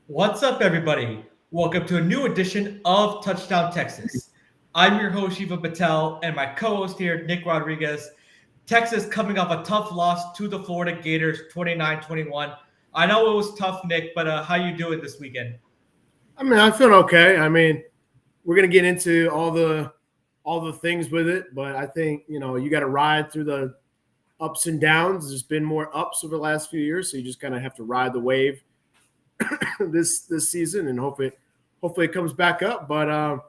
What's up, everybody? Welcome to a new edition of Touchdown Texas. I'm your host, Shiva Patel, and my co host here, Nick Rodriguez. Texas coming off a tough loss to the Florida Gators 29-21. I know it was tough, Nick, but how you doing this weekend? I feel okay. We're gonna get into all the things with it, but I think you got to ride through the ups and downs. There's been more ups over the last few years, so you just kind of have to ride the wave this season, and hopefully it comes back up. But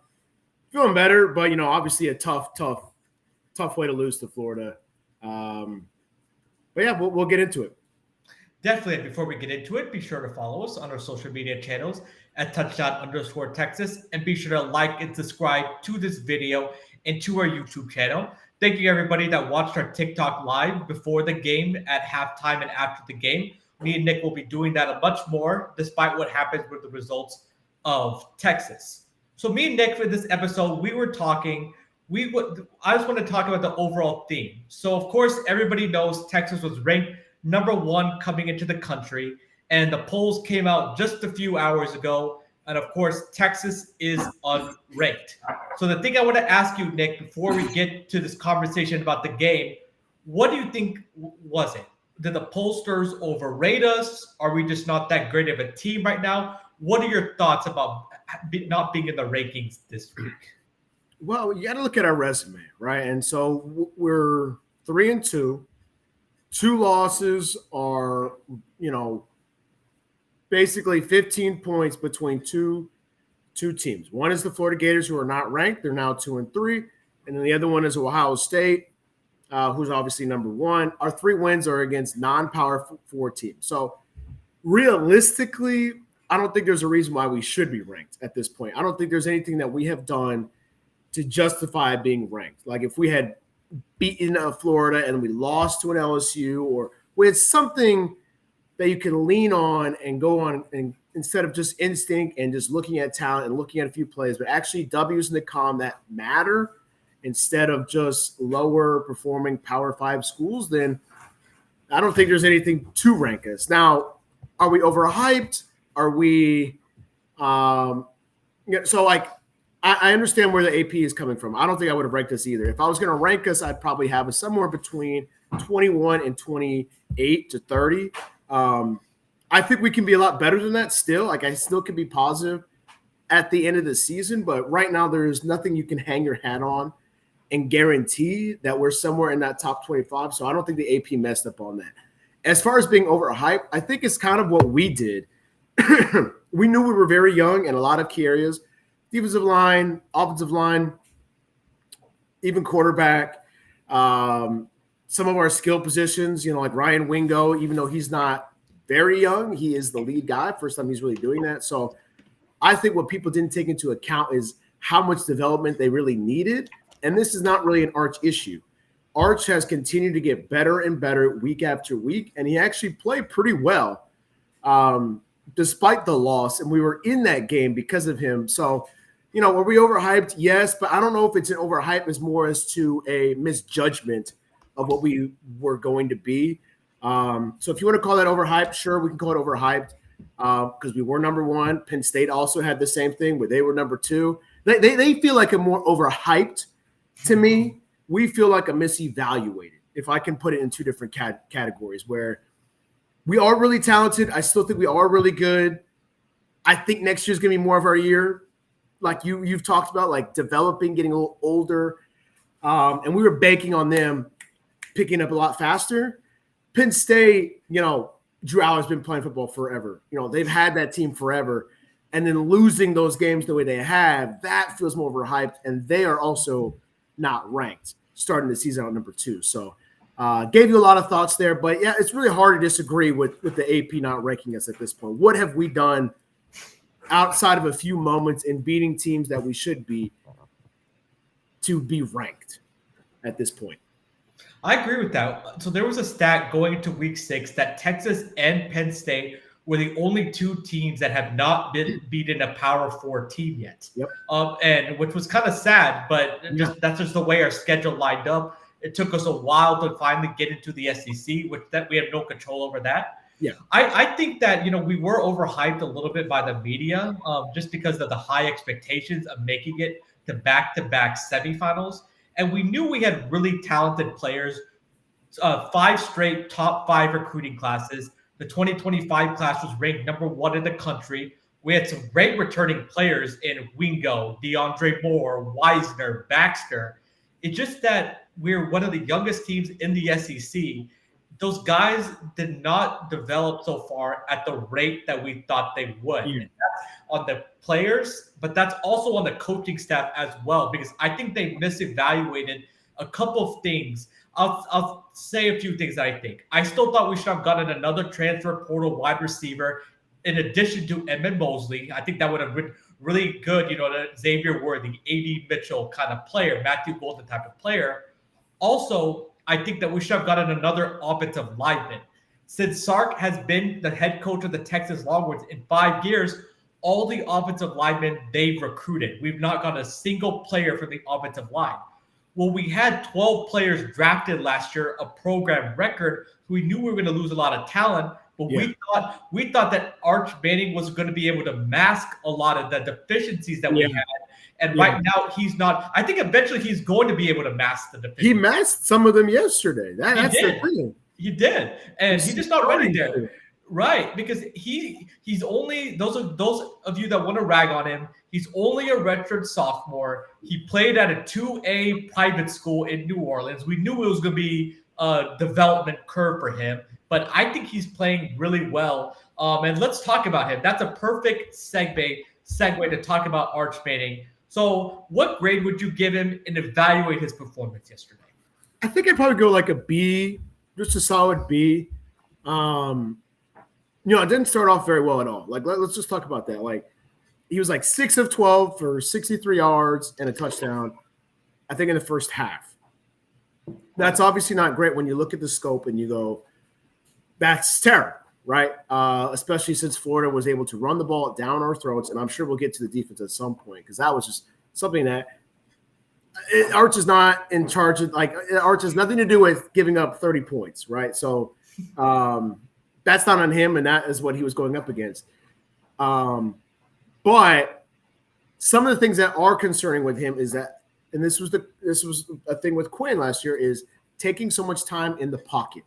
feeling better. But obviously a tough way to lose to Florida. Um, but yeah, we'll get into it. Definitely. Before we get into it, be sure to follow us on our social media channels at touchdown_Texas and be sure to like and subscribe to this video and to our YouTube channel. Thank you, everybody that watched our TikTok live before the game, at halftime, and after the game. Me and Nick will be doing that a much more, despite what happens with the results of Texas. So, me and Nick, for this episode, we were talking. I just want to talk about the overall theme. So, of course, everybody knows Texas was ranked number one coming into the country. And the polls came out just a few hours ago. And of course, Texas is unranked. So the thing I want to ask you, Nick, before we get to this conversation about the game, what do you think was it? Did the pollsters overrate us? Are we just not that great of a team right now? What are your thoughts about not being in the rankings this week? Well, you got to look at our resume, right? And so we're 3-2. Two losses are, basically 15 points between two teams. One is the Florida Gators, who are not ranked. They're now 2-3. And then the other one is Ohio State, who's obviously number one. Our 3 wins are against non-power 4 teams. So realistically, I don't think there's a reason why we should be ranked at this point. I don't think there's anything that we have done to justify being ranked. Like if we had beaten Florida and we lost to an LSU, or with something that you can lean on and go on, and instead of just instinct and just looking at talent and looking at a few plays, but actually W's in the column that matter instead of just lower performing Power 5 schools, then I don't think there's anything to rank us. Now, are we overhyped? Are we so like I understand where the AP is coming from. I don't think I would have ranked us either. If I was going to rank us, I'd probably have us somewhere between 21 and 28 to 30. I think we can be a lot better than that still. Like I still can be positive at the end of the season, but right now there's nothing you can hang your hat on and guarantee that we're somewhere in that top 25. So I don't think the AP messed up on that. As far as being overhyped, I think it's kind of what we did. We knew we were very young in a lot of key areas. Defensive line, offensive line, even quarterback. Some of our skill positions, like Ryan Wingo, even though he's not very young, he is the lead guy. First time he's really doing that. So I think what people didn't take into account is how much development they really needed. And this is not really an Arch issue. Arch has continued to get better and better week after week, and he actually played pretty well despite the loss. And we were in that game because of him. So, were we overhyped? Yes, but I don't know if it's an overhype as more as to a misjudgment of what we were going to be. So if you want to call that overhyped, sure, we can call it overhyped because we were number one. Penn State also had the same thing where they were number 2. They feel like a more overhyped to me. We feel like a misevaluated, if I can put it in 2 different categories, where we are really talented. I still think we are really good. I think next year's going to be more of our year. Like you've talked about, like developing, getting a little older. And we were banking on them picking up a lot faster. Penn State, Drew Aller's been playing football forever. They've had that team forever. And then losing those games the way they have, that feels more overhyped. And they are also not ranked starting the season on number 2. So gave you a lot of thoughts there. But, yeah, it's really hard to disagree with the AP not ranking us at this point. What have we done outside of a few moments in beating teams that we should be to be ranked at this point? I agree with that. So there was a stat going into week 6 that Texas and Penn State were the only 2 teams that have not been beaten a Power 4 team yet. Yep. And which was kind of sad, but that's just the way our schedule lined up. It took us a while to finally get into the SEC, which that we have no control over that. Yeah. I think that, we were overhyped a little bit by the media, just because of the high expectations of making it to back-to-back semifinals. And we knew we had really talented players, five straight top five recruiting classes. The 2025 class was ranked number one in the country. We had some great returning players in Wingo, DeAndre Moore, Wisner, Baxter. It's just that we're one of the youngest teams in the SEC. Those guys did not develop so far at the rate that we thought they would. Yeah. And that's on the players, but that's also on the coaching staff as well, because I think they misevaluated a couple of things. I'll say a few things that I think. I still thought we should have gotten another transfer portal wide receiver in addition to Edmund Mosley. I think that would have been really good, the Xavier Worthy, A.D. Mitchell kind of player, Matthew Golden type of player. Also, I think that we should have gotten another offensive lineman. Since Sark has been the head coach of the Texas Longhorns in 5 years, all the offensive linemen they've recruited, we've not got a single player from the offensive line. Well, we had 12 players drafted last year, a program record. We knew we were going to lose a lot of talent, but we thought that Arch Manning was going to be able to mask a lot of the deficiencies that we had. And right now, he's not. I think eventually he's going to be able to mask the deficiencies. He masked some of them yesterday. That's the thing. He did, and he's just not ready there. Right, because he's only those of you that want to rag on him. He's only a redshirt sophomore. He played at a 2A private school in New Orleans. We knew it was going to be a development curve for him, but I think he's playing really well. And let's talk about him. That's a perfect segue to talk about Arch Manning. So, what grade would you give him and evaluate his performance yesterday? I think I'd probably go like a B, just a solid B. It didn't start off very well at all. Like, let's just talk about that. Like, he was like 6 of 12 for 63 yards and a touchdown, I think, in the first half. That's obviously not great when you look at the scope and you go, that's terrible, right? Especially since Florida was able to run the ball down our throats, and I'm sure we'll get to the defense at some point, because that was just something that Arch is not in charge of. Like, Arch has nothing to do with giving up 30 points, right? So that's not on him, and that is what he was going up against. But some of the things that are concerning with him is that, and this was a thing with Quinn last year, is taking so much time in the pocket,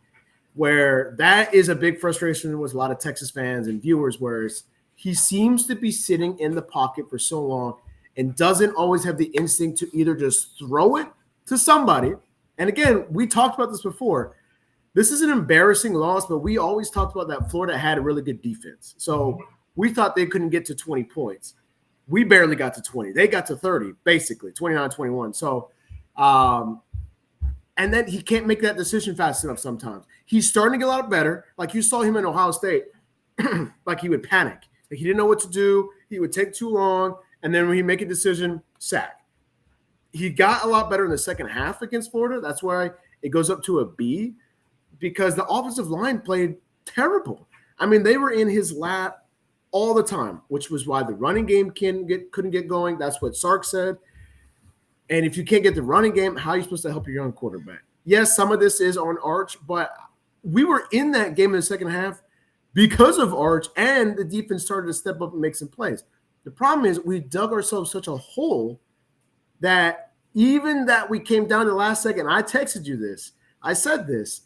where that is a big frustration with a lot of Texas fans and viewers, whereas he seems to be sitting in the pocket for so long and doesn't always have the instinct to either just throw it to somebody. And again, we talked about this before. This is an embarrassing loss, but we always talked about that Florida had a really good defense. So we thought they couldn't get to 20 points. We barely got to 20. They got to 30, basically, 29-21. So, and then he can't make that decision fast enough sometimes. He's starting to get a lot better. Like, you saw him in Ohio State, like he would panic. Like, he didn't know what to do. He would take too long. And then when he make a decision, sack. He got a lot better in the second half against Florida. That's why it goes up to a B, because the offensive line played terrible. I mean, they were in his lap all the time, which was why the running game couldn't get going. That's what Sark said. And if you can't get the running game, how are you supposed to help your young quarterback? Yes, some of this is on Arch, but we were in that game in the second half because of Arch, and the defense started to step up and make some plays. The problem is we dug ourselves such a hole that even that we came down to the last second, I texted you this. I said this.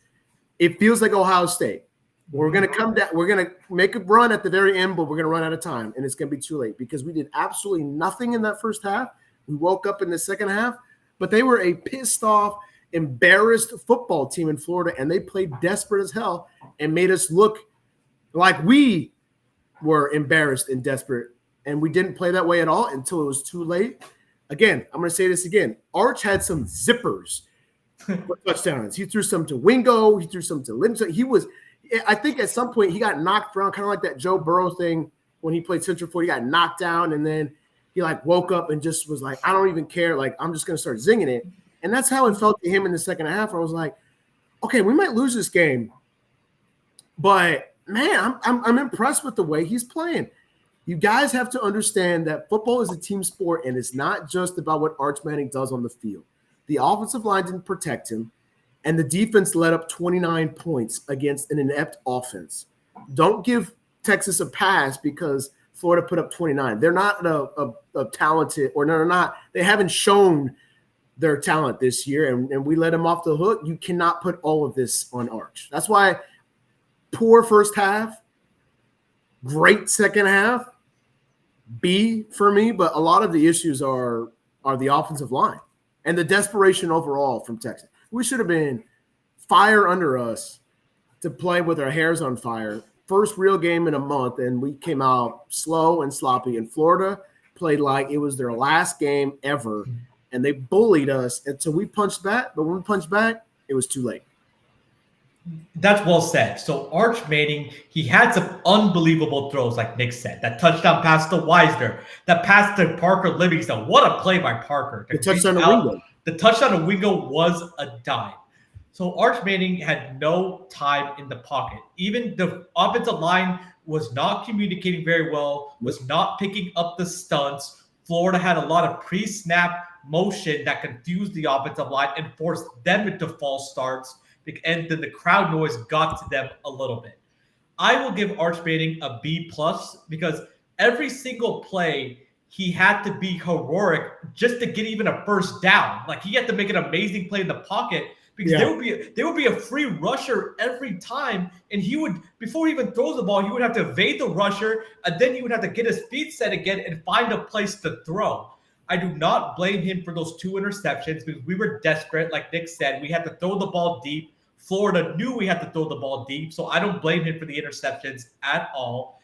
It feels like Ohio State. We're going to come down. We're going to make a run at the very end, but we're going to run out of time, and it's going to be too late because we did absolutely nothing in that first half. We woke up in the second half, but they were a pissed off, embarrassed football team in Florida, and they played desperate as hell and made us look like we were embarrassed and desperate, and we didn't play that way at all until it was too late. Again, I'm going to say this again. Arch had some zippers for touchdowns. He threw some to Wingo. He threw some to Lindsay. I think at some point he got knocked around, kind of like that Joe Burrow thing when he played Central Florida. He got knocked down, and then he woke up and just was like, I don't even care. Like, I'm just going to start zinging it. And that's how it felt to him in the second half. I was like, okay, we might lose this game, but man, I'm impressed with the way he's playing. You guys have to understand that football is a team sport, and it's not just about what Arch Manning does on the field. The offensive line didn't protect him, and the defense let up 29 points against an inept offense. Don't give Texas a pass because Florida put up 29. They're not a talented, or they're not. They haven't shown their talent this year, and we let them off the hook. You cannot put all of this on Arch. That's why poor first half, great second half, B for me. But a lot of the issues are the offensive line and the desperation overall from Texas. We should have been fire under us to play with our hairs on fire. First real game in a month, and we came out slow and sloppy. And Florida played like it was their last game ever, and they bullied us. And so we punched back, but when we punched back, it was too late. That's well said. So Arch Manning, he had some unbelievable throws, like Nick said. That touchdown pass to Wisner, that pass to Parker Livingston. What a play by Parker! The touchdown to Wingo. The touchdown to Wingo was a dime. So Arch Manning had no time in the pocket. Even the offensive line was not communicating very well, was not picking up the stunts. Florida had a lot of pre-snap motion that confused the offensive line and forced them into false starts. And then the crowd noise got to them a little bit. I will give Arch Manning a B+ because every single play he had to be heroic just to get even a first down. Like he had to make an amazing play in the pocket because there would be a free rusher every time, and he would, before he even throws the ball, he would have to evade the rusher, and then he would have to get his feet set again and find a place to throw. I do not blame him for those 2 interceptions because we were desperate. Like Nick said, we had to throw the ball deep. Florida knew we had to throw the ball deep, so I don't blame him for the interceptions at all.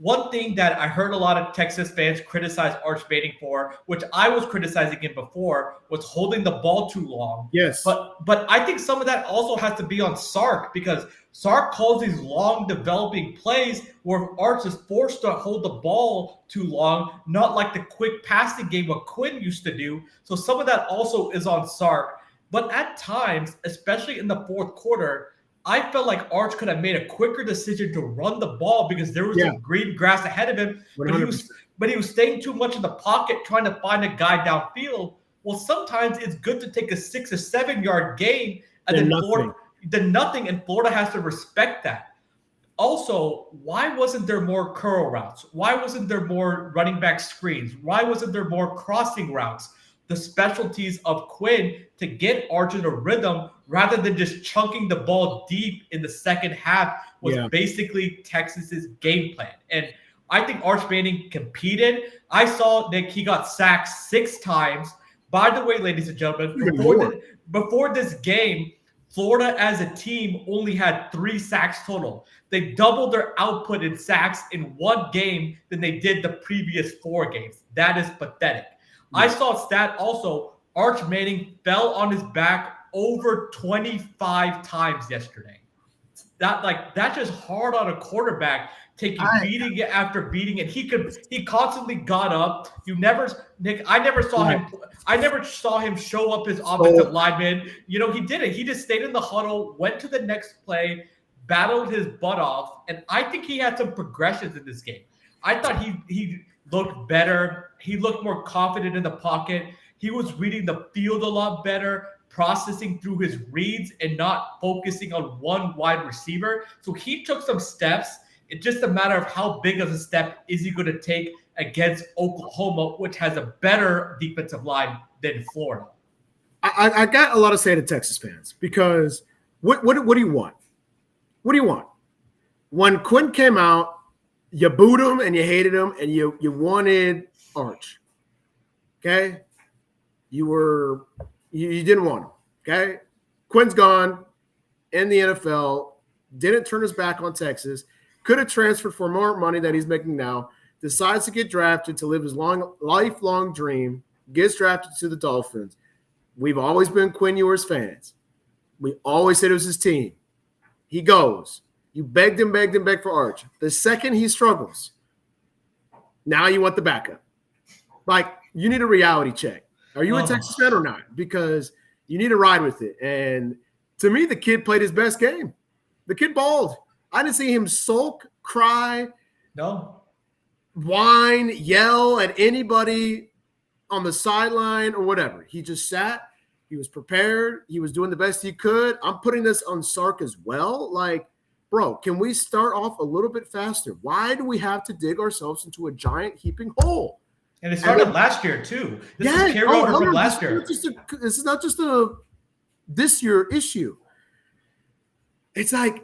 One thing that I heard a lot of Texas fans criticize Arch Manning for, which I was criticizing him before, was holding the ball too long. Yes. But I think some of that also has to be on Sark because Sark calls these long developing plays where Arch is forced to hold the ball too long, not like the quick passing game what Quinn used to do. So some of that also is on Sark. But at times, especially in the fourth quarter, I felt like Arch could have made a quicker decision to run the ball because there was some green grass ahead of him. But he was staying too much in the pocket trying to find a guy downfield. Well, sometimes it's good to take a 6 or 7 yard gain and then nothing, and Florida has to respect that. Also, why wasn't there more curl routes? Why wasn't there more running back screens? Why wasn't there more crossing routes? The specialties of Quinn to get Arch in a rhythm rather than just chunking the ball deep in the second half was basically Texas's game plan. And I think Arch Manning competed. I saw Nick, he got sacked 6 times. By the way, ladies and gentlemen, before this game, Florida as a team only had 3 sacks total. They doubled their output in sacks in one game than they did the previous 4 games. That is pathetic. I saw a stat also, Arch Manning fell on his back over 25 times yesterday. That's just hard on a quarterback, taking beating after beating, and he constantly got up. I never saw him show up his offensive lineman. You know, he didn't. He just stayed in the huddle, went to the next play, battled his butt off, and I think he had some progressions in this game. I thought he looked better. He looked more confident in the pocket. He was reading the field a lot better, processing through his reads and not focusing on one wide receiver. So he took some steps. It's just a matter of how big of a step is he going to take against Oklahoma, which has a better defensive line than Florida. I got a lot to say to Texas fans because what do you want? What do you want? When Quinn came out, you booed him and you hated him and you wanted Arch. Okay? You didn't want him. Okay? Quinn's gone in the NFL, didn't turn his back on Texas, could have transferred for more money that he's making now, decides to get drafted to live his lifelong dream, gets drafted to the Dolphins. We've always been Quinn Ewers fans. We always said it was his team. He goes. You begged him for Arch. The second he struggles, now you want the backup. Like, you need a reality check. Are you a Texas fan or not? Because you need to ride with it. And to me, the kid played his best game. The kid balled. I didn't see him sulk, cry, whine, yell at anybody on the sideline or whatever. He just sat. He was prepared. He was doing the best he could. I'm putting this on Sark as well. Like, bro, can we start off a little bit faster? Why do we have to dig ourselves into a giant heaping hole? And it started last year too. This is Yeah, carryover from last year. This is not just a this year issue. It's like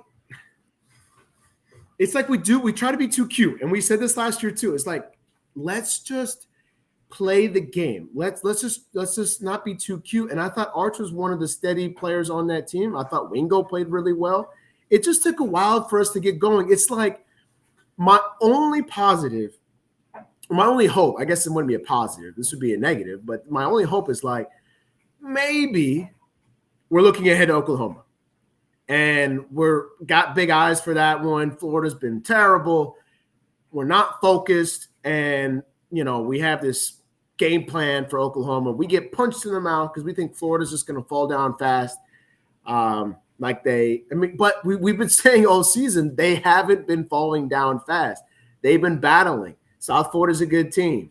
we try to be too cute, and we said this last year too. It's like, let's just play the game. Let's just not be too cute. And I thought Arch was one of the steady players on that team. I thought Wingo played really well. It just took a while for us to get going. It's like my only hope, I guess it wouldn't be a positive. This would be a negative, but my only hope is like maybe we're looking ahead to Oklahoma. And we're got big eyes for that one. Florida's been terrible. We're not focused. And, we have this game plan for Oklahoma. We get punched in the mouth because we think Florida's just going to fall down fast. But we've been saying all season, they haven't been falling down fast. They've been battling. South Florida's a good team,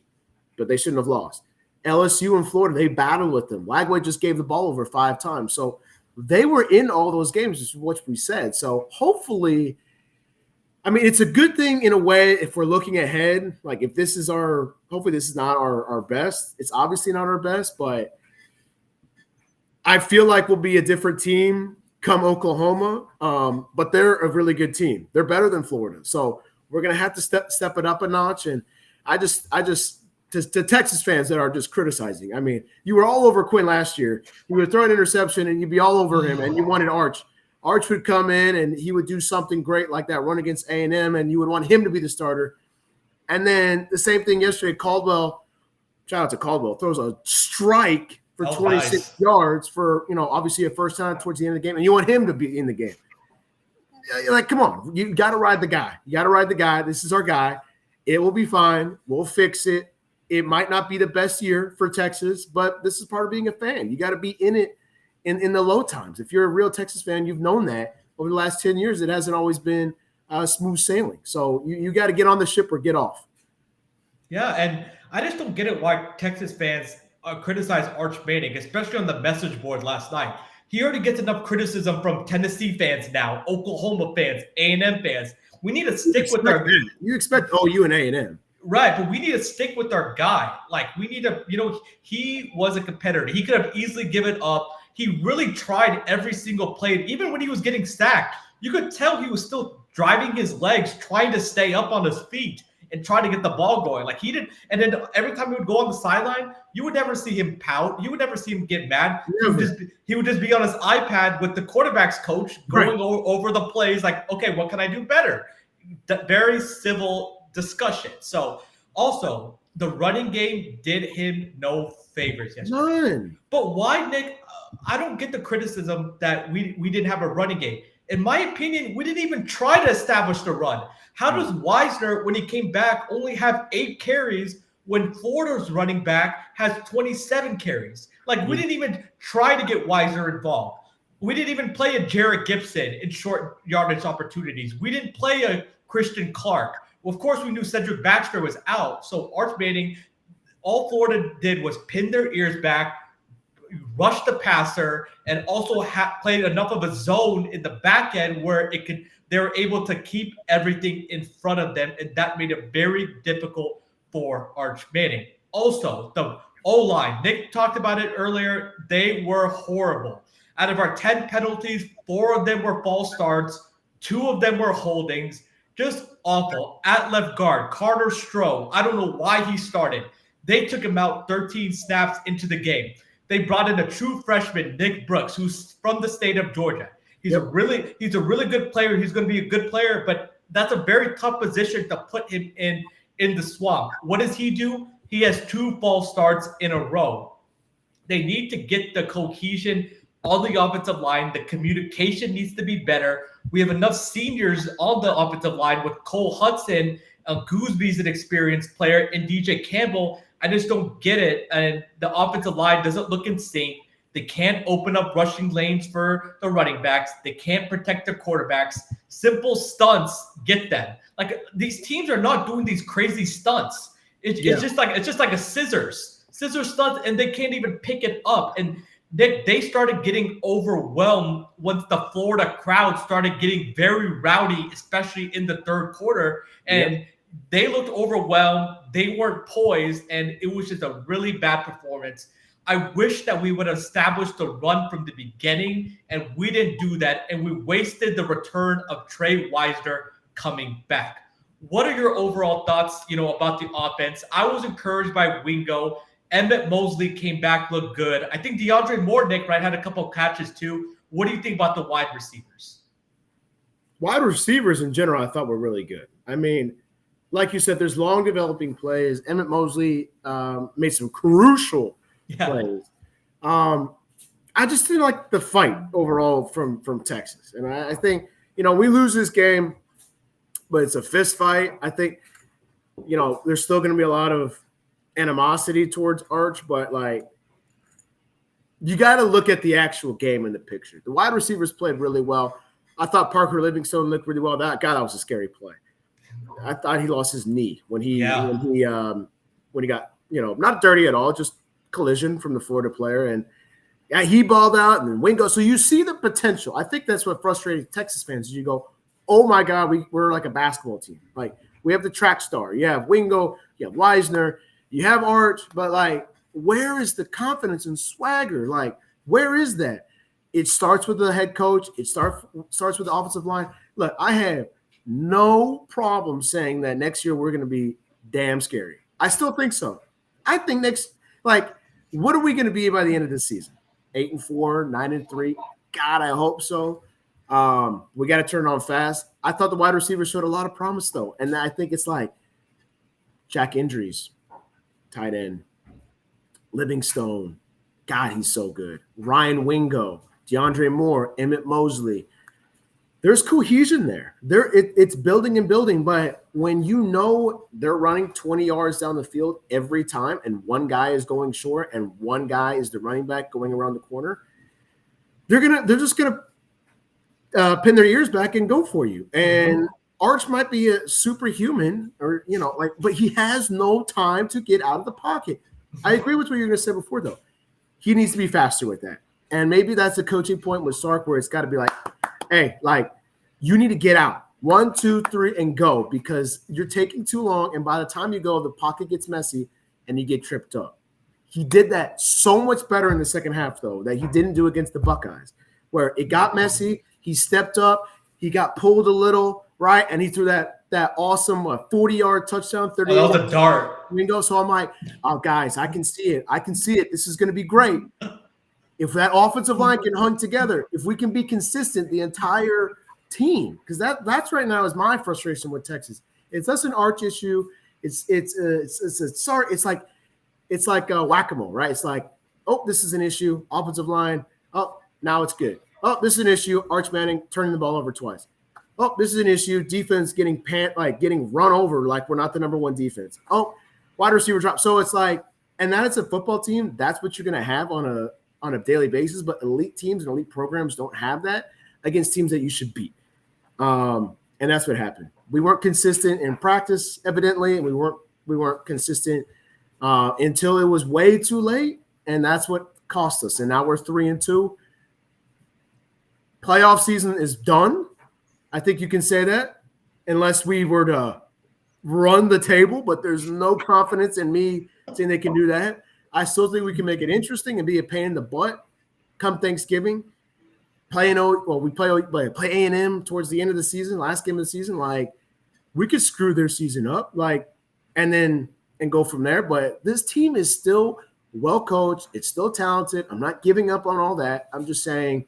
but they shouldn't have lost. LSU and Florida, they battled with them. Lagway just gave the ball over 5 times. So they were in all those games, is what we said. So hopefully, it's a good thing in a way if we're looking ahead. Like if this is hopefully this is not our best. It's obviously not our best, but I feel like we'll be a different team come Oklahoma. But they're a really good team. They're better than Florida. So we're going to have to step it up a notch. And I just to Texas fans that are just criticizing. You were all over Quinn last year. You would throw an interception and you'd be all over him, and you wanted Arch. Arch would come in and he would do something great like that run against A&M, and you would want him to be the starter. And then the same thing yesterday, Caldwell, shout out to Caldwell, throws a strike for 26 yards for, obviously a first time towards the end of the game, and you want him to be in the game. Like, come on, you got to ride the guy. This is our guy. It will be fine. We'll fix it. It might not be the best year for Texas, but this is part of being a fan. You got to be in it in the low times. If you're a real Texas fan, you've known that over the last 10 years, it hasn't always been smooth sailing. So you got to get on the ship or get off. Yeah, and I just don't get it why Texas fans criticize Arch Manning, especially on the message board last night. He already gets enough criticism from Tennessee fans now, Oklahoma fans, A&M fans. We need to stick with our – You expect OU and A&M. Right, but we need to stick with our guy. Like, we need to – he was a competitor. He could have easily given up. He really tried every single play. Even when he was getting sacked, you could tell he was still driving his legs, trying to stay up on his feet and try to get the ball going. Like he did. And then every time he would go on the sideline, you would never see him pout. You would never see him get mad. He would just be on his iPad with the quarterback's coach going over the plays like, okay, what can I do better? Very civil discussion. So also, the running game did him no favors yesterday. None. But why, Nick? I don't get the criticism that we didn't have a running game. In my opinion, we didn't even try to establish the run. How does Wisner, when he came back, only have 8 carries when Florida's running back has 27 carries? Like, we didn't even try to get Wisner involved. We didn't even play a Jarrett Gibson in short yardage opportunities. We didn't play a Christian Clark. Well, of course, we knew Cedric Baxter was out. So Arch Manning, all Florida did was pin their ears back, rush the passer, and also played enough of a zone in the back end where they were able to keep everything in front of them, and that made it very difficult for Arch Manning. Also, the O-line, Nick talked about it earlier, they were horrible. Out of our 10 penalties, 4 of them were false starts, 2 of them were holdings, just awful. At left guard, Carter Stroh, I don't know why he started. They took him out 13 snaps into the game. They brought in a true freshman, Nick Brooks, who's from the state of Georgia. He's a really good player. He's going to be a good player, but that's a very tough position to put him in the swamp. What does he do? He has 2 false starts in a row. They need to get the cohesion on the offensive line. The communication needs to be better. We have enough seniors on the offensive line with Cole Hudson, Goosby's an experienced player, and DJ Campbell. I just don't get it. And the offensive line doesn't look in sync. They can't open up rushing lanes for the running backs. They can't protect their quarterbacks. Simple stunts get them. Like, these teams are not doing these crazy stunts. It's just like a scissors stunt, and they can't even pick it up. And Nick, they started getting overwhelmed once the Florida crowd started getting very rowdy, especially in the third quarter. Yep. And they looked overwhelmed. They weren't poised, and it was just a really bad performance. I wish that we would have established the run from the beginning, and we didn't do that, and we wasted the return of Trey Wisner coming back. What are your overall thoughts, about the offense? I was encouraged by Wingo. Emmett Mosley came back, looked good. I think DeAndre Moore, Nick, right, had a couple of catches too. What do you think about the wide receivers? Wide receivers in general, I thought were really good. I mean, like you said, there's long developing plays. Emmett Mosley made some crucial plays. I just didn't like the fight overall from Texas. And I think, we lose this game, but it's a fist fight. I think, there's still going to be a lot of animosity towards Arch, but you got to look at the actual game in the picture. The wide receivers played really well. I thought Parker Livingstone looked really well. That was a scary play. I thought he lost his knee when he got not dirty at all, just collision from the Florida player, and he balled out and then Wingo. So you see the potential. I think that's what frustrated Texas fans. Is you go, oh my God, we're like a basketball team. Like we have the track star. You have Wingo. You have Wisner. You have Arch, but where is the confidence and swagger? Where is that? It starts with the head coach. It starts with the offensive line. Look, I have no problem saying that next year we're going to be damn scary. I still think so. I think what are we going to be by the end of this season? 8-4, 9-3. God, I hope so. We got to turn on fast. I thought the wide receivers showed a lot of promise though, and I think it's Jack injuries. Tight end, Livingstone. God, he's so good. Ryan Wingo, DeAndre Moore, Emmett Mosley. There's cohesion there. It's building and building, but when they're running 20 yards down the field every time and one guy is going short and one guy is the running back going around the corner, they're just gonna pin their ears back and go for you. And Arch might be a superhuman but he has no time to get out of the pocket. I agree with what you're going to say before, though. He needs to be faster with that. And maybe that's a coaching point with Sark where it's got to be hey, you need to get out. 1, 2, 3, and go because you're taking too long. And by the time you go, the pocket gets messy and you get tripped up. He did that so much better in the second half, though, that he didn't do against the Buckeyes, where it got messy. He stepped up. He got pulled a little. Right, and he threw that awesome 40-yard touchdown. 30. That was a dart. Wingo. So I'm oh guys, I can see it. This is going to be great. If that offensive line can hang together, if we can be consistent, the entire team, because that's right now is my frustration with Texas. It's less an Arch issue. It's like whack-a-mole, right? It's oh, this is an issue. Offensive line. Oh, now it's good. Oh, this is an issue. Arch Manning turning the ball over twice. Oh, this is an issue. Defense getting run over like we're not the number one defense. Oh, wide receiver drop. So it's and that's a football team. That's what you're going to have on a daily basis. But elite teams and elite programs don't have that against teams that you should beat. And that's what happened. We weren't consistent in practice, evidently, and we weren't consistent until it was way too late, and that's what cost us. And now we're 3-2. Playoff season is done. I think you can say that unless we were to run the table, but there's no confidence in me saying they can do that. I still think we can make it interesting and be a pain in the butt come Thanksgiving. We play A&M towards the end of the season, last game of the season. We could screw their season up, and go from there. But this team is still well coached. It's still talented. I'm not giving up on all that. I'm just saying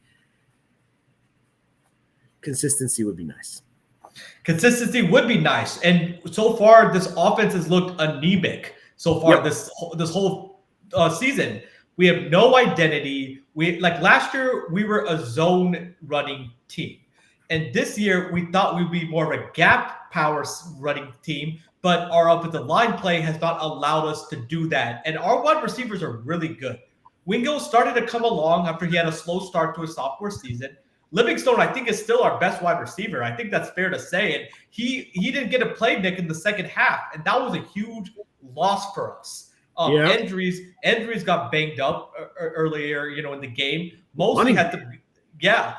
consistency would be nice. Consistency would be nice. And so far, this offense has looked anemic so far. Yep. This whole season. We have no identity. Last year, we were a zone running team. And this year, we thought we'd be more of a gap power running team, but our offensive line play has not allowed us to do that. And our wide receivers are really good. Wingo started to come along after he had a slow start to his sophomore season. Livingstone, I think, is still our best wide receiver. I think that's fair to say. And he didn't get a play, Nick, in the second half. And that was a huge loss for us. Yeah. Injuries got banged up earlier, in the game. Mostly Money. had to, yeah,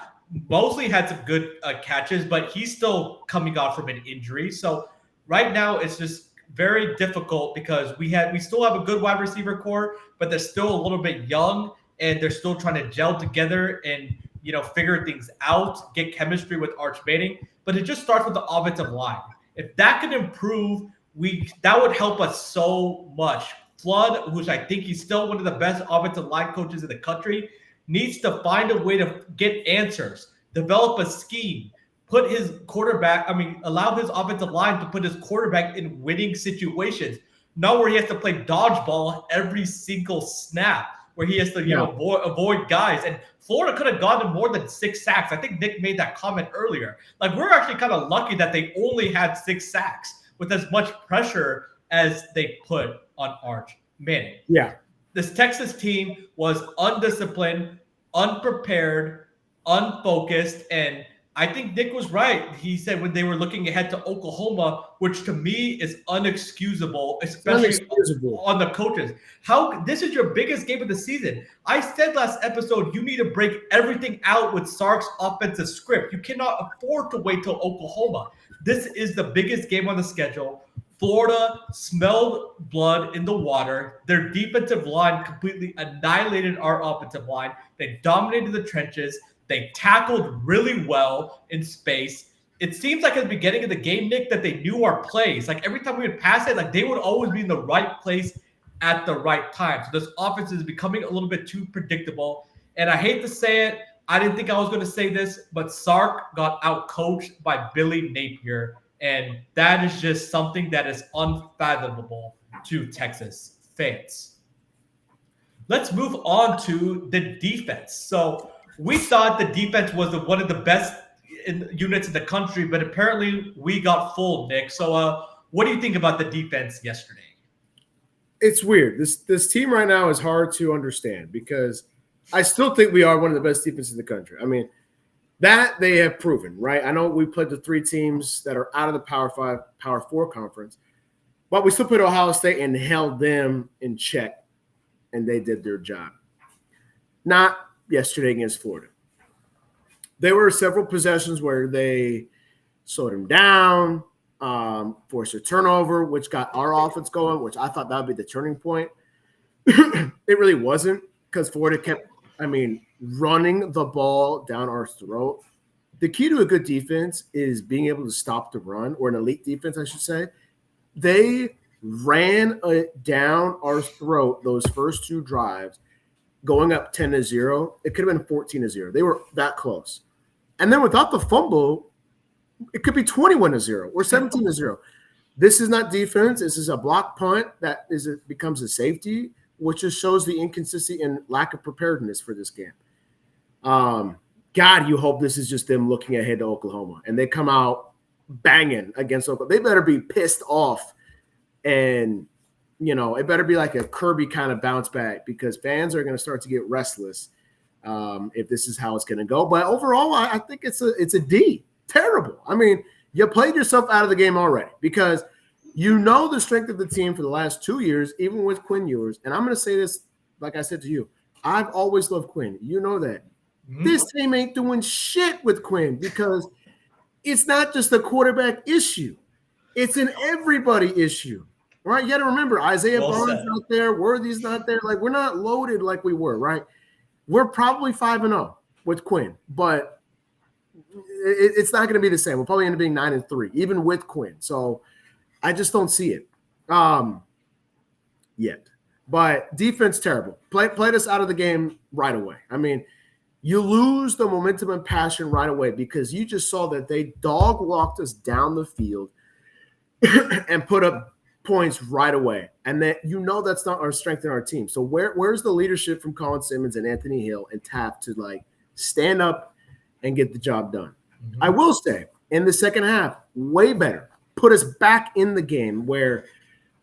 mostly had some good catches, but he's still coming off from an injury. So right now it's just very difficult because we still have a good wide receiver core, but they're still a little bit young and they're still trying to gel together and figure things out, get chemistry with Arch Manning. But it just starts with the offensive line. If that can improve, that would help us so much. Flood, which I think he's still one of the best offensive line coaches in the country, needs to find a way to get answers, develop a scheme, put his quarterback, allow his offensive line to put his quarterback in winning situations, not where he has to play dodgeball every single snap, where he has to, avoid guys. And Florida could have gotten more than 6 sacks. I think Nick made that comment earlier. Like, we're actually kind of lucky that they only had 6 sacks with as much pressure as they put on Arch Manning. Yeah. This Texas team was undisciplined, unprepared, unfocused, and I think Nick was right. He said when they were looking ahead to Oklahoma, which to me is unexcusable, especially on the coaches. This is your biggest game of the season. I said last episode, you need to break everything out with Sark's offensive script. You cannot afford to wait till Oklahoma. This is the biggest game on the schedule. Florida smelled blood in the water. Their defensive line completely annihilated our offensive line. They dominated the trenches. They tackled really well in space. It seems like at the beginning of the game, Nick, that they knew our plays. Like every time we would pass it, like they would always be in the right place at the right time. So this offense is becoming a little bit too predictable. And I hate to say it, I didn't think I was going to say this, but Sark got outcoached by Billy Napier. And that is just something that is unfathomable to Texas fans. Let's move on to the defense. So we thought the defense was one of the best units in the country, but apparently we got fooled, Nick. So what do you think about the defense yesterday? It's weird. This team right now is hard to understand because I still think we are one of the best defenses in the country. I mean, that they have proven, right? I know we played the 3 teams that are out of the Power 5, Power 4 conference, but we still played Ohio State and held them in check, and they did their job. Not yesterday against Florida. There were several possessions where they slowed him down, forced a turnover, which got our offense going, which I thought that would be the turning point. It really wasn't because Florida kept, running the ball down our throat. The key to a good defense is being able to stop the run, or an elite defense, I should say. They ran down our throat those first 2 drives, going up 10-0. It could have been 14-0. They were that close. And then without the fumble, it could be 21-0 or 17-0. This is not defense. This is a block punt that becomes a safety, which just shows the inconsistency and lack of preparedness for this game. God, you hope this is just them looking ahead to Oklahoma and they come out banging against Oklahoma. They better be pissed off, and it better be like a Kirby kind of bounce back because fans are going to start to get restless if this is how it's going to go. But overall, I think it's a D. Terrible. You played yourself out of the game already because the strength of the team for the last 2 years, even with Quinn Ewers. And I'm going to say this, like I said to you, I've always loved Quinn. You know that. Mm-hmm. This team ain't doing shit with Quinn because it's not just a quarterback issue. It's an everybody issue, right? You got to remember, Isaiah Barnes not there, Worthy's not there. Like, we're not loaded like we were, right? We're probably 5-0 with Quinn, but it's not going to be the same. We'll probably end up being 9-3, even with Quinn. So I just don't see it yet. But defense, terrible. Played us out of the game right away. You lose the momentum and passion right away because you just saw that they dog walked us down the field and put up points right away. And that that's not our strength in our team. So where's the leadership from Colin Simmons and Anthony Hill and Taft to stand up and get the job done? Mm-hmm. I will say in the second half, way better. Put us back in the game where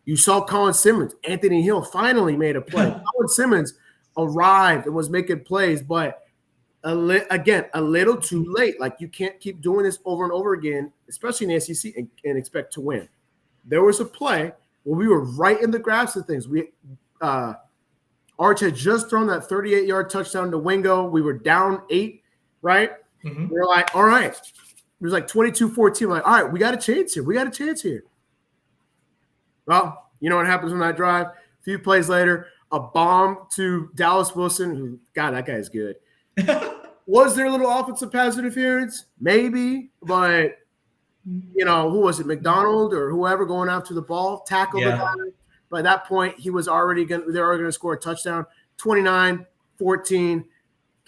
you saw Colin Simmons, Anthony Hill finally made a play. Colin Simmons arrived and was making plays, but a little too late. Like, you can't keep doing this over and over again, especially in the SEC, and expect to win. There was a play where we were right in the grasp of things. Arch had just thrown that 38-yard touchdown to Wingo. We were down 8, right? Mm-hmm. We were like, all right. It was like 22-14. Like, all right, we got a chance here. We got a chance here. Well, you know what happens on that drive? A few plays later, a bomb to Dallas Wilson, who, God, that guy is good. Was there a little offensive pass interference? Maybe, but, who was it, McDonald or whoever going after the ball, tackled the guy. By that point, he was already going to score a touchdown, 29-14.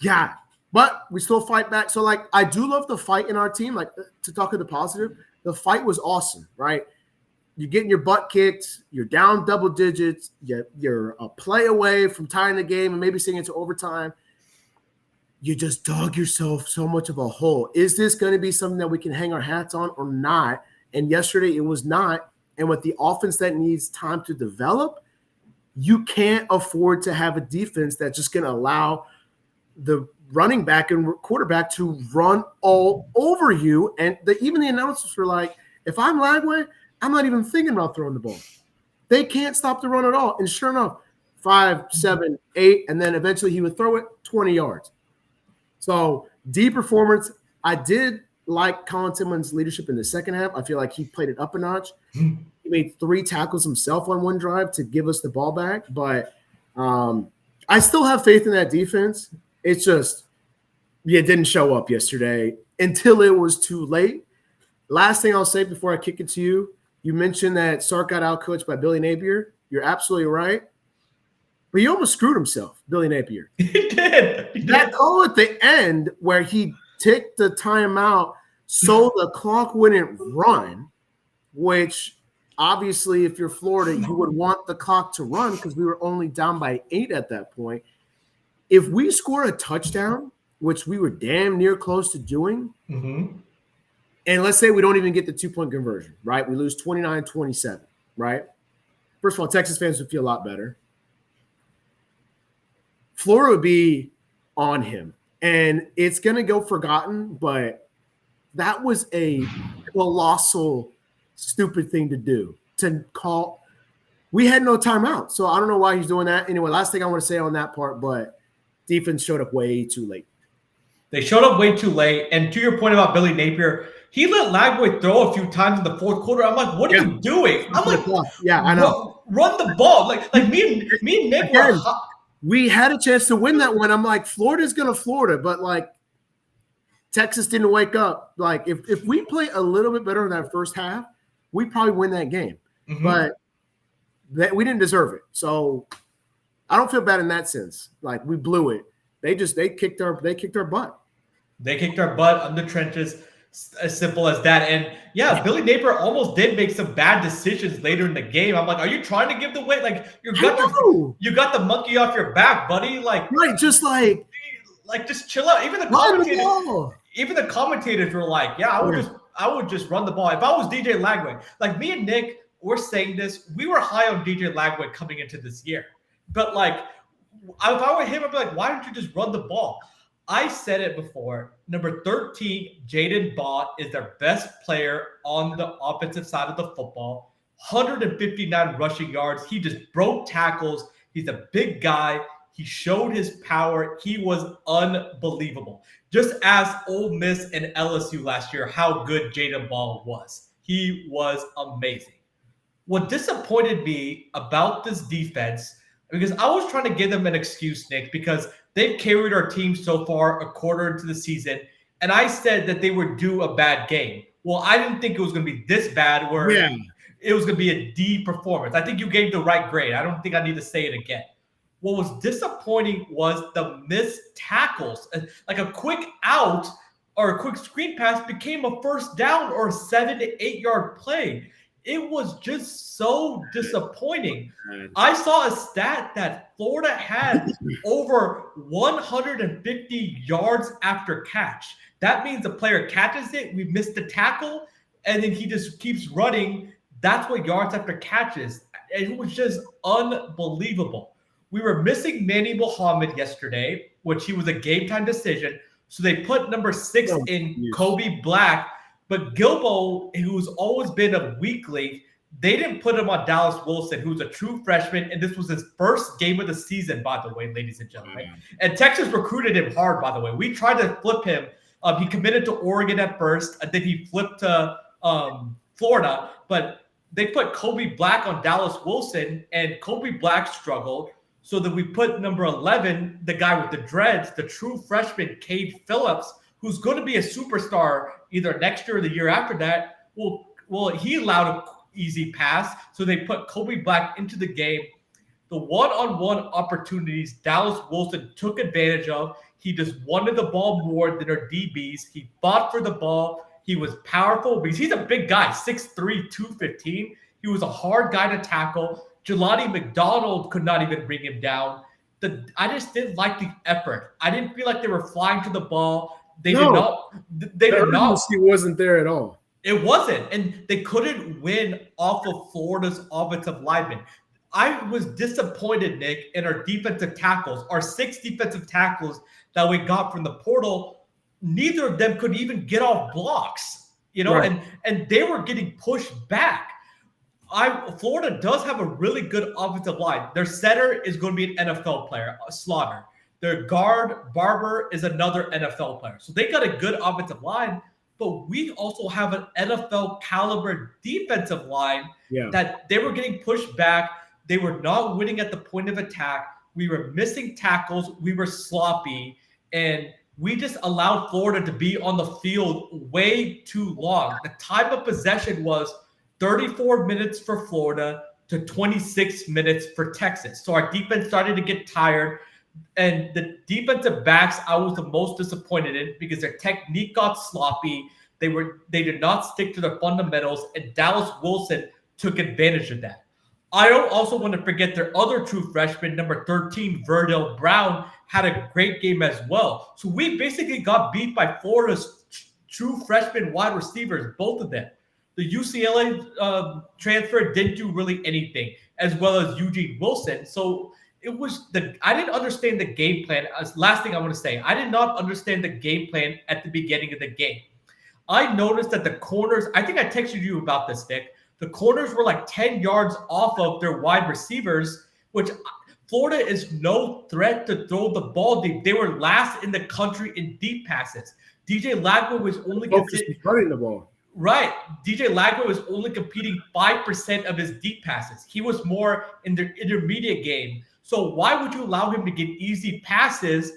Yeah, but we still fight back. So, like, I do love the fight in our team. Like, to talk of the positive, the fight was awesome, right? You're getting your butt kicked. You're down double digits. You're a play away from tying the game and maybe seeing it to overtime. You just dug yourself so much of a hole. Is this going to be something that we can hang our hats on or not? And yesterday it was not. And with the offense that needs time to develop, you can't afford to have a defense that's just going to allow the running back and quarterback to run all over you. And even the announcers were like, if I'm Lagway, I'm not even thinking about throwing the ball. They can't stop the run at all. And sure enough, 5, 7, 8, and then eventually he would throw it 20 yards. So deep performance. I did like Colin Tillman's leadership in the second half. I feel like he played it up a notch. He made 3 tackles himself on one drive to give us the ball back. But I still have faith in that defense. It's just, it didn't show up yesterday until it was too late. Last thing I'll say before I kick it to you, you mentioned that Sark got outcoached by Billy Napier. You're absolutely right. But he almost screwed himself, Billy Napier. He did. That call at the end where he ticked the timeout so the clock wouldn't run, which obviously if you're Florida, you would want the clock to run because we were only down by 8 at that point. If we score a touchdown, which we were damn near close to doing, and let's say we don't even get the 2-point conversion, right? We lose 29-27, right? First of all, Texas fans would feel a lot better. Florida would be on him. And it's going to go forgotten, but that was a colossal, stupid thing to do, to call. We had no timeout, so I don't know why he's doing that. Anyway, last thing I want to say on that part, but defense showed up way too late. They showed up way too late. And to your point about Billy Napier, he let Lagway throw a few times in the fourth quarter. I'm like, what are you doing? I'm like, yeah, I know. Run the ball. Like me and Nick were hot. We had a chance to win that one. I'm like, Florida's going to Florida, but like Texas didn't wake up. Like if we play a little bit better in that first half, we probably win that game. But we didn't deserve it. So I don't feel bad in that sense. Like we blew it. They kicked our butt. They kicked our butt in the trenches. As simple as that. And yeah, Billy Napier almost did make some bad decisions later in the game. I'm like, are you trying to give the weight? Like you got the monkey off your back, buddy. Like right, just like just chill out. Even the commentators were like, yeah, I would just run the ball. If I was DJ Lagway, like me and Nick, we're saying this. We were high on DJ Lagway coming into this year. But like if I were him, I'd be like, why don't you just run the ball? I said it before. Number 13, Jaden Bott is their best player on the offensive side of the football. 159 rushing yards. He just broke tackles. He's a big guy. He showed his power. He was unbelievable. Just ask Ole Miss and LSU last year how good Jaden Ball was. He was amazing. What disappointed me about this defense, because I was trying to give them an excuse, Nick, because they've carried our team so far a quarter into the season, and I said that they would do a bad game. Well, I didn't think it was going to be this bad where it was going to be a D performance. I think you gave the right grade. I don't think I need to say it again. What was disappointing was the missed tackles. Like a quick out or a quick screen pass became a first down or a 7 to 8 yard play. It was just so disappointing. I saw a stat that Florida had over 150 yards after catch. That means the player catches it, we missed the tackle, and then he just keeps running. That's what yards after catches. It was just unbelievable. We were missing Manny Muhammad yesterday, which he was a game time decision. So they put number 6 in Kobe Black. But Gilbo, who's always been a weak link, they didn't put him on Dallas Wilson, who's a true freshman, and this was his first game of the season, by the way, ladies and gentlemen. And Texas recruited him hard, by the way. We tried to flip him. He committed to Oregon at first, and then he flipped to Florida, but they put Kobe Black on Dallas Wilson, and Kobe Black struggled. So then we put number 11, the guy with the dreads, the true freshman, Cade Phillips, who's going to be a superstar either next year or the year after that. Well, he allowed an easy pass, so they put Kobe Black into the game. The one-on-one opportunities Dallas Wilson took advantage of. He just wanted the ball more than our DBs. He fought for the ball. He was powerful because he's a big guy, 6'3", 215. He was a hard guy to tackle. Jelani McDonald could not even bring him down. I just didn't like the effort. I didn't feel like they were flying to the ball. They did not. They did not. He wasn't there at all. It wasn't, and they couldn't win off of Florida's offensive linemen. I was disappointed, Nick, in our defensive tackles. Our 6 defensive tackles that we got from the portal, neither of them could even get off blocks, right. and they were getting pushed back. Florida does have a really good offensive line. Their center is going to be an NFL player, Slaughter. Their guard, Barber, is another NFL player. So they got a good offensive line, but we also have an NFL caliber defensive line that they were getting pushed back. They were not winning at the point of attack. We were missing tackles. We were sloppy. And we just allowed Florida to be on the field way too long. The time of possession was 34 minutes for Florida to 26 minutes for Texas. So our defense started to get tired. And the defensive backs, I was the most disappointed in because their technique got sloppy. They did not stick to their fundamentals, and Dallas Wilson took advantage of that. I don't also want to forget their other true freshman, number 13, Verdell Brown, had a great game as well. So we basically got beat by Florida's true freshman wide receivers, both of them. The UCLA transfer didn't do really anything, as well as Eugene Wilson. So it was I didn't understand the game plan. Last thing I want to say, I did not understand the game plan at the beginning of the game. I noticed that the corners, I think I texted you about this, Nick. The corners were like 10 yards off of their wide receivers, which Florida is no threat to throw the ball deep. They were last in the country in deep passes. DJ Lagway was only running the ball. Right. DJ Lagway was only competing 5% of his deep passes. He was more in the intermediate game. So why would you allow him to get easy passes,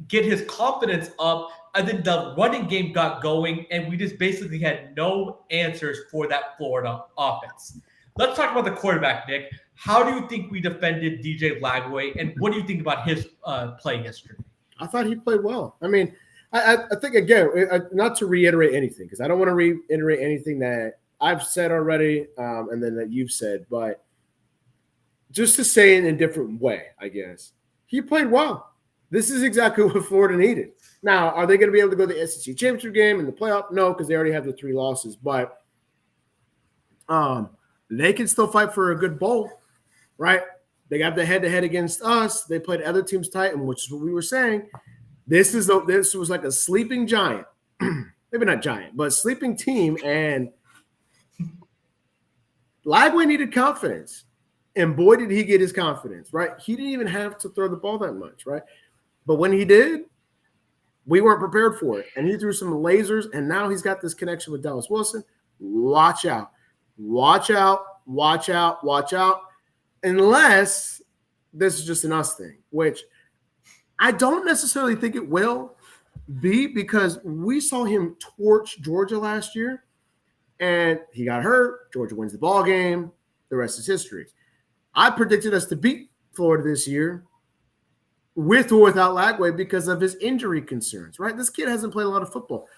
get his confidence up, and then the running game got going, and we just basically had no answers for that Florida offense. Let's talk about the quarterback, Nick. How do you think we defended DJ Lagway, and what do you think about his play history? I thought he played well. I mean, I think, again, not to reiterate anything, because I don't want to reiterate anything that I've said already and then that you've said, but just to say it in a different way, I guess. He played well. This is exactly what Florida needed. Now, are they going to be able to go to the SEC championship game and the playoff? No, because they already have the 3 losses. But they can still fight for a good bowl, right? They got the head-to-head against us. They played other teams tight, and which is what we were saying. This was like a sleeping giant. Maybe not giant, but sleeping team. And Lagway needed confidence. And boy, did he get his confidence, right? He didn't even have to throw the ball that much, right? But when he did, we weren't prepared for it. And he threw some lasers, and now he's got this connection with Dallas Wilson. Watch out. Watch out. Watch out. Watch out. Unless this is just an us thing, which I don't necessarily think it will be, because we saw him torch Georgia last year, and he got hurt. Georgia wins the ball game. The rest is history. I predicted us to beat Florida this year with or without Lagway because of his injury concerns, right? This kid hasn't played a lot of football.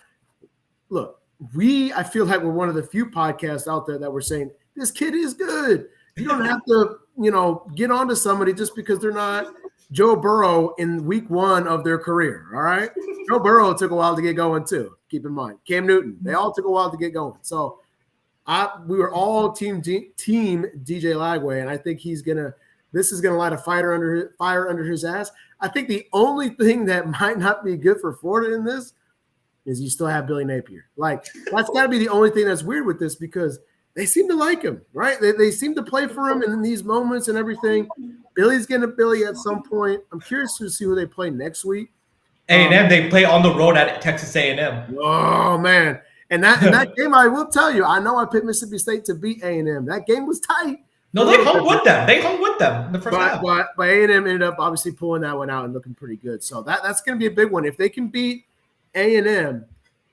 Look, I feel like we're one of the few podcasts out there that we're saying this kid is good. You don't have to, get on to somebody just because they're not Joe Burrow in week 1 of their career, all right? Joe Burrow took a while to get going too, keep in mind. Cam Newton, they all took a while to get going. So we were all team DJ Lagway, and I think this is gonna light a fire under his ass. I think the only thing that might not be good for Florida in this is you still have Billy Napier. Like, that's got to be the only thing that's weird with this, because they seem to like him, right? They seem to play for him in these moments and everything. Billy's getting a Billy at some point. I'm curious to see who they play next week. A&M, they play on the road at Texas A&M. Oh man, and that game, I will tell you, I know I picked Mississippi State to beat A&M. That game was tight. No, they hung with them. They hung with them in the first half. But A&M ended up obviously pulling that one out and looking pretty good. So that's going to be a big one. If they can beat A&M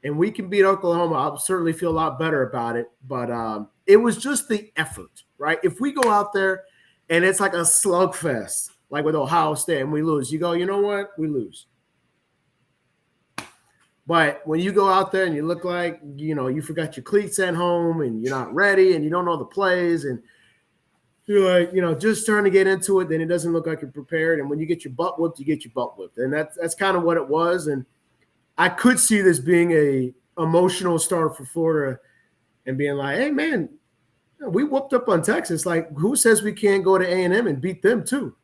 and we can beat Oklahoma, I'll certainly feel a lot better about it. But it was just the effort, right? If we go out there and it's like a slugfest, like with Ohio State, and we lose, you go, you know what? We lose. But when you go out there and you look like, you forgot your cleats at home and you're not ready and you don't know the plays and you're like, just trying to get into it, then it doesn't look like you're prepared. And when you get your butt whooped, you get your butt whooped. And that's kind of what it was. And I could see this being a emotional start for Florida and being like, hey, man, we whooped up on Texas. Like, who says we can't go to A&M and beat them too?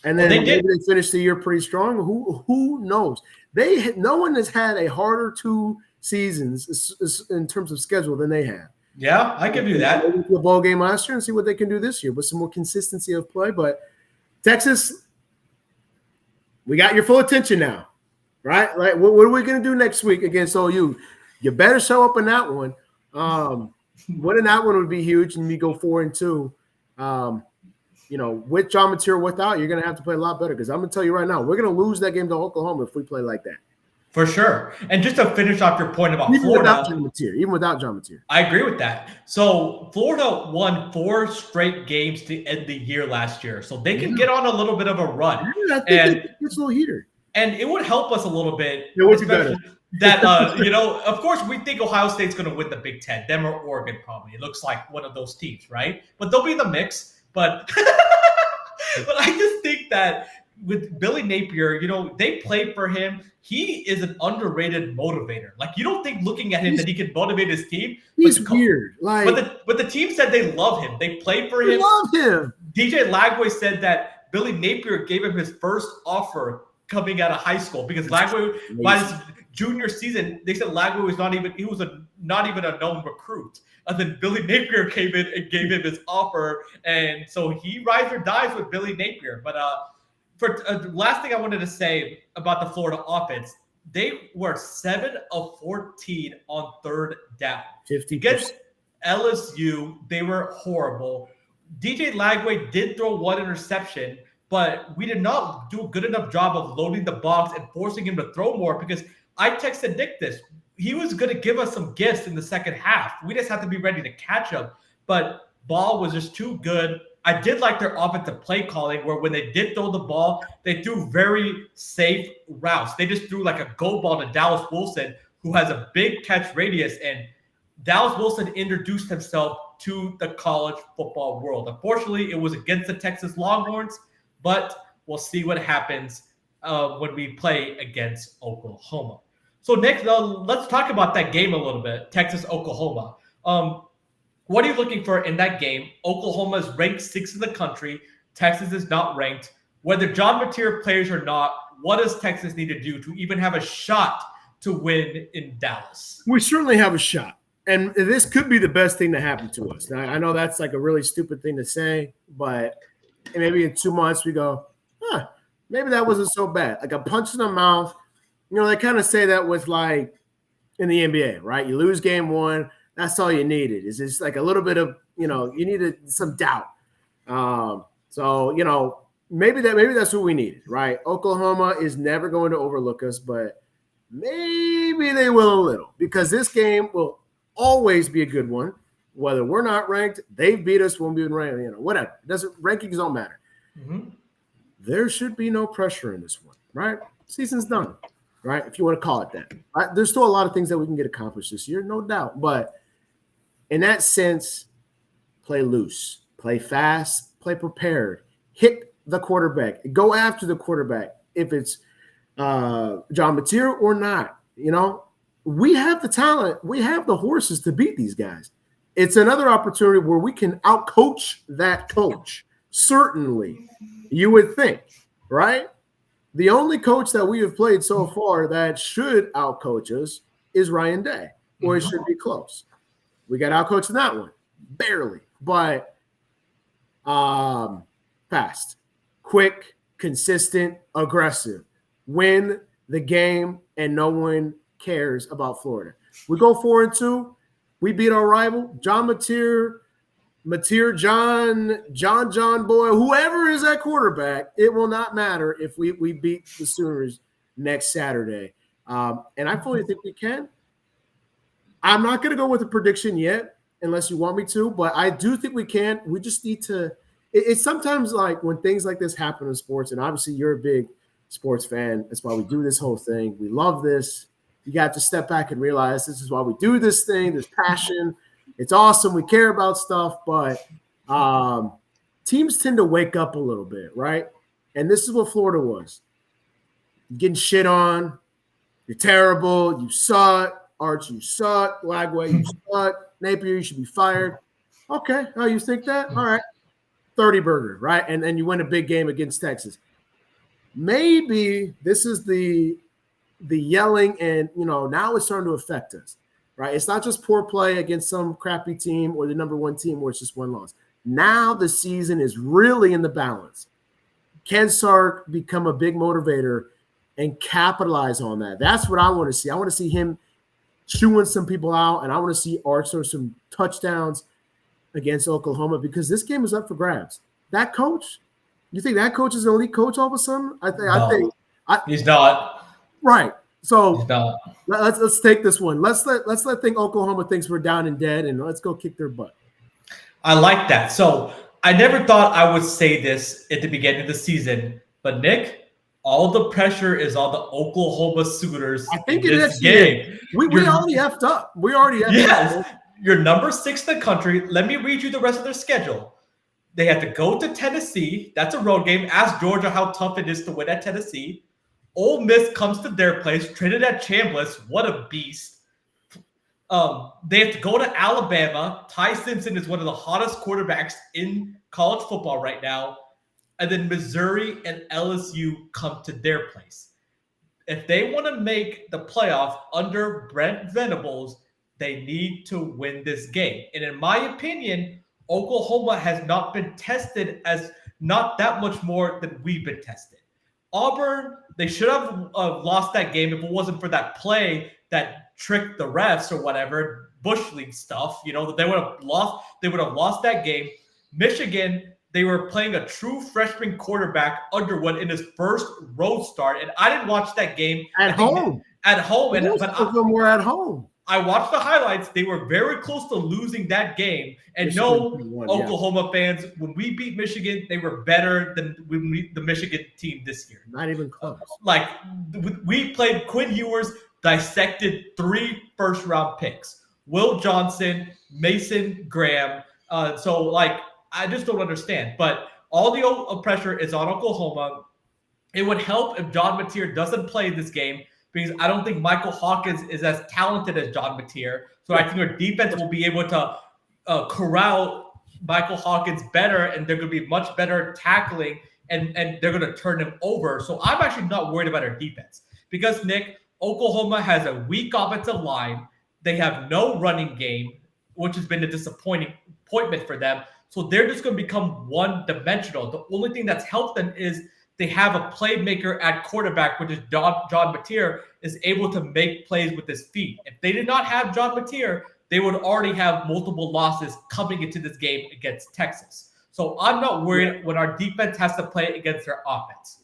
And then maybe they finished the year pretty strong. Who knows? No one has had a harder 2 seasons in terms of schedule than they have. Yeah, I give you that. Maybe the bowl game last year and see what they can do this year with some more consistency of play. But Texas, we got your full attention now, right? Like, what are we going to do next week against OU? You better show up in that one. Winning that one would be huge, and we go 4-2. With John Material, without, you're going to have to play a lot better because I'm going to tell you right now, we're going to lose that game to Oklahoma if we play like that. For sure. And just to finish off your point about Florida. Even without John Mateer. I agree with that. So Florida won 4 straight games to end the year last year. So they can get on a little bit of a run. Yeah, I think it's a little heater. And it would help us a little bit. It would be better. That, of course, we think Ohio State's going to win the Big Ten. Them or Oregon, probably. It looks like one of those teams, right? But they'll be in the mix. But I just think that with Billy Napier, they played for him. He is an underrated motivator. Like, you don't think looking at him that he can motivate his team. He's weird. But the team said they love him. They played for him. They love him. DJ Lagway said that Billy Napier gave him his first offer coming out of high school because Lagway, by his junior season, they said Lagway was not even a known recruit. And then Billy Napier came in and gave him his offer. And so he rides or dies with Billy Napier. But for last thing I wanted to say about the Florida offense, they were 7 of 14 on third down. 50%. Against LSU, they were horrible. DJ Lagway did throw 1 interception, but we did not do a good enough job of loading the box and forcing him to throw more because I texted Nick this. He was going to give us some gifts in the second half. We just have to be ready to catch him. But ball was just too good. I did like their offensive play calling where when they did throw the ball, they threw very safe routes. They just threw like a go ball to Dallas Wilson, who has a big catch radius. And Dallas Wilson introduced himself to the college football world. Unfortunately, it was against the Texas Longhorns, but we'll see what happens when we play against Oklahoma. So, Nick, let's talk about that game a little bit, Texas-Oklahoma. What are you looking for in that game? Oklahoma is ranked 6th in the country. Texas is not ranked. Whether John Mateer plays or not, what does Texas need to do to even have a shot to win in Dallas? We certainly have a shot. And this could be the best thing to happen to us. Now, I know that's like a really stupid thing to say, but maybe in 2 months we go, maybe that wasn't so bad. Like a punch in the mouth. They kind of say that with like in the NBA, right? You lose game 1. That's all you needed. Is just like a little bit of, you needed some doubt. So, maybe that's what we needed, right? Oklahoma is never going to overlook us, but maybe they will a little because this game will always be a good one. Whether we're not ranked, they beat us when we've been ranked, whatever. Rankings don't matter. Mm-hmm. There should be no pressure in this one, right? Season's done, right? If you want to call it that. Right? There's still a lot of things that we can get accomplished this year, no doubt. But in that sense, play loose, play fast, play prepared, hit the quarterback, go after the quarterback. If it's John Mateer or not, we have the talent, we have the horses to beat these guys. It's another opportunity where we can outcoach that coach. Certainly, you would think, right? The only coach that we have played so far that should outcoach us is Ryan Day, or it should be close. We got outcoached in that one. barely, but fast, quick, consistent, aggressive. Win the game, and no one cares about Florida. We go 4-2. We beat our rival, John John Boy, whoever is at quarterback. It will not matter if we beat the Sooners next Saturday. And I fully think we can. I'm not going to go with a prediction yet, unless you want me to, but I do think we can. We just need to. It's sometimes like when things like this happen in sports, and obviously you're a big sports fan. That's why we do this whole thing. We love this. You got to step back and realize this is why we do this thing. There's passion. It's awesome. We care about stuff, but teams tend to wake up a little bit, right? And this is what Florida was. You're getting shit on. You're terrible. You suck. Arch, you suck. Lagway, you suck. Napier, you should be fired. Okay. Oh, you think that? All right. 30 burger, right? And then you win a big game against Texas. Maybe this is the yelling, and now it's starting to affect us, right? It's not just poor play against some crappy team or the number one team where it's just one loss. Now the season is really in the balance. Can Sark become a big motivator and capitalize on that? That's what I want to see. I want to see him chewing some people out, and I want to see Arch throw some touchdowns against Oklahoma, because this game is up for grabs. That coach, you think that coach is an elite coach all of a sudden? I think he's not. Right. So he's not. let's take this one. Let's let think Oklahoma thinks we're down and dead, and let's go kick their butt. I like that. So I never thought I would say this at the beginning of the season, but Nick, all the pressure is on the Oklahoma Sooners. I think in this game. We already effed up. We already effed up. You're number 6 in the country. Let me read you the rest of their schedule. They have to go to Tennessee. That's a road game. Ask Georgia how tough it is to win at Tennessee. Ole Miss comes to their place. Trinidad Chambliss, what a beast. They have to go to Alabama. Ty Simpson is one of the hottest quarterbacks in college football right now. And then Missouri and LSU come to their place. If they want to make the playoff under Brent Venables, they need to win this game. And in my opinion, Oklahoma has not been tested as not that much more than we've been tested. Auburn, they should have lost that game if it wasn't for that play that tricked the refs or whatever, Bush League stuff. They would have lost. They would have lost that game. Michigan, they were playing a true freshman quarterback, Underwood, in his first road start, and I didn't watch that game at home. But of them were at home. I watched the highlights. They were very close to losing that game. And Oklahoma fans, when we beat Michigan, they were better than the Michigan team this year. Not even close. Like, we played Quinn Ewers, dissected 3 first-round picks. Will Johnson, Mason Graham. I just don't understand. But all the pressure is on Oklahoma. It would help if John Mateer doesn't play this game, because I don't think Michael Hawkins is as talented as John Mateer. So I think our defense will be able to corral Michael Hawkins better, and they're going to be much better tackling, and they're going to turn him over. So I'm actually not worried about our defense, because, Nick, Oklahoma has a weak offensive line. They have no running game, which has been a disappointment for them. So they're just going to become one-dimensional. The only thing that's helped them is they have a playmaker at quarterback, which is John Mateer, is able to make plays with his feet. If they did not have John Mateer, they would already have multiple losses coming into this game against Texas. So I'm not worried when our defense has to play against their offense.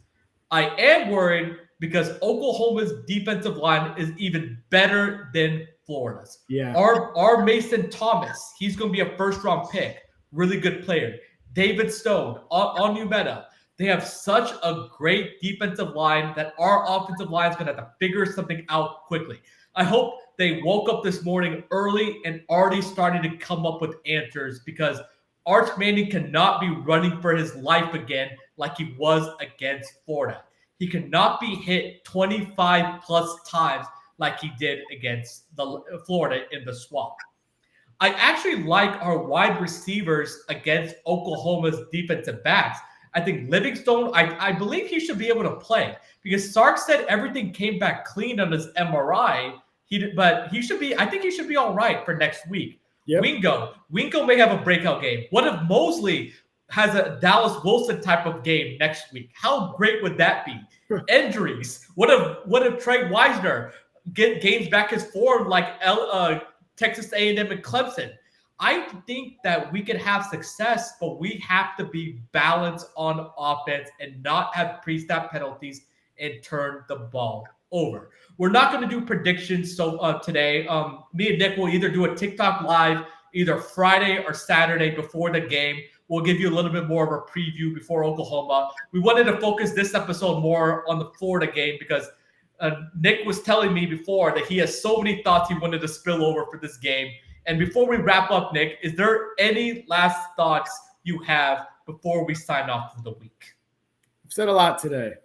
I am worried because Oklahoma's defensive line is even better than Florida's. Yeah. Our Mason Thomas, he's going to be a first-round pick. Really good player. David Stone, on Meta. They have such a great defensive line that our offensive line is going to have to figure something out quickly. I hope they woke up this morning early and already started to come up with answers, because Arch Manning cannot be running for his life again like he was against Florida. He cannot be hit 25 plus times like he did against Florida in the swamp. I actually like our wide receivers against Oklahoma's defensive backs. I think Livingstone, I believe he should be able to play, because Sark said everything came back clean on his MRI. I think he should be all right for next week. Yep. Wingo may have a breakout game. What if Mosley has a Dallas Wilson type of game next week? How great would that be? Injuries. What if Trey Wisner gains back his form like Texas A&M and Clemson? I think that we can have success, but we have to be balanced on offense and not have pre-snap penalties and turn the ball over. We're not going to do predictions today. Me and Nick will either do a TikTok live either Friday or Saturday before the game. We'll give you a little bit more of a preview before Oklahoma. We wanted to focus this episode more on the Florida game because Nick was telling me before that he has so many thoughts he wanted to spill over for this game. And before we wrap up, Nick, is there any last thoughts you have before we sign off for the week? I've said a lot today.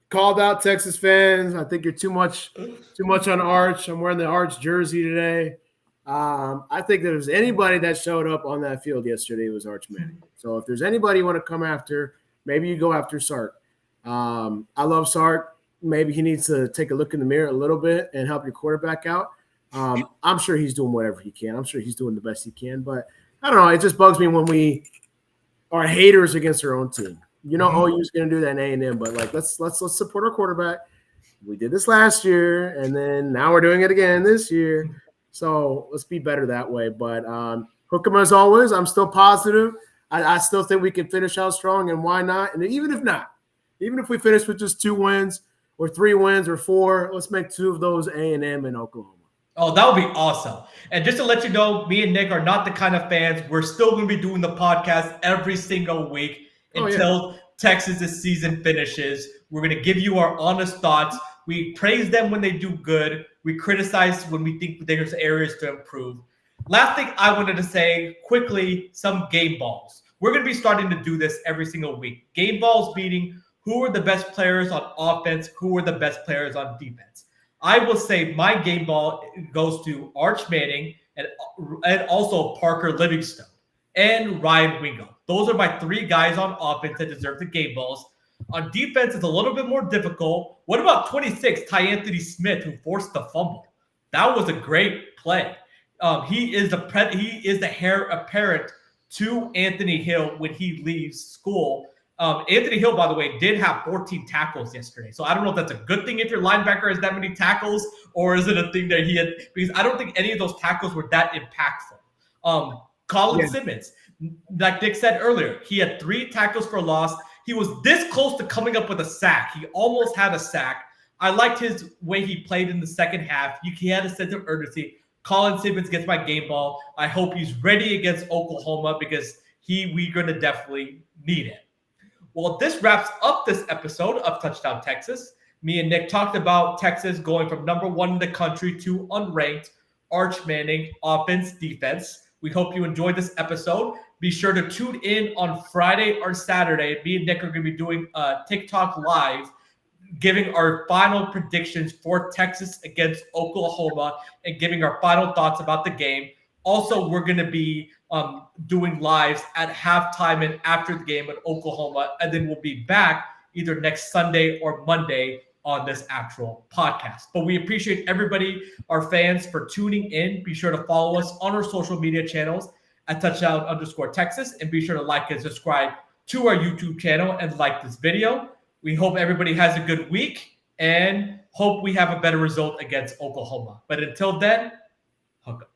Called out Texas fans. I think you're too much on Arch. I'm wearing the Arch jersey today. I think that if there's anybody that showed up on that field yesterday, it was Arch Manning. So if there's anybody you want to come after, maybe you go after Sark. I love Sark. Maybe he needs to take a look in the mirror a little bit and help your quarterback out. I'm sure he's doing whatever he can. I'm sure he's doing the best he can. But I don't know. It just bugs me when we are haters against our own team. OU's going to do that in A&M, but let's support our quarterback. We did this last year, and then now we're doing it again this year. So let's be better that way. But hook 'em as always. I'm still positive. I still think we can finish out strong, and why not? And even if we finish with just 2 wins or 3 wins or 4, let's make 2 of those A&M and Oklahoma. Oh, that would be awesome. And just to let you know, me and Nick are not the kind of fans. We're still going to be doing the podcast every single week until Texas' season finishes. We're going to give you our honest thoughts. We praise them when they do good. We criticize when we think there's areas to improve. Last thing I wanted to say quickly, some game balls. We're going to be starting to do this every single week. Game balls meaning who are the best players on offense, who are the best players on defense. I will say my game ball goes to Arch Manning and also Parker Livingstone and Ryan Wingo. Those are my 3 guys on offense that deserve the game balls. On defense, it's a little bit more difficult. What about 26, Ty Anthony Smith, who forced the fumble? That was a great play. He is the heir apparent to Anthony Hill when he leaves school. Anthony Hill, by the way, did have 14 tackles yesterday. So I don't know if that's a good thing if your linebacker has that many tackles, or is it a thing that he had? Because I don't think any of those tackles were that impactful. Colin Simmons, like Dick said earlier, he had 3 tackles for loss. He was this close to coming up with a sack. He almost had a sack. I liked his way he played in the second half. He had a sense of urgency. Colin Simmons gets my game ball. I hope he's ready against Oklahoma because we're going to definitely need it. Well, this wraps up this episode of Touchdown Texas. Me and Nick talked about Texas going from number 1 in the country to unranked. Arch Manning, offense, defense. We hope you enjoyed this episode. Be sure to tune in on Friday or Saturday. Me and Nick are going to be doing a TikTok live, giving our final predictions for Texas against Oklahoma and giving our final thoughts about the game. Also, we're going to be doing lives at halftime and after the game at Oklahoma, and then we'll be back either next Sunday or Monday on this actual podcast. But we appreciate everybody, our fans, for tuning in. Be sure to follow us on our social media channels at touchdown_Texas, and be sure to like and subscribe to our YouTube channel and like this video. We hope everybody has a good week and hope we have a better result against Oklahoma. But until then, hook up.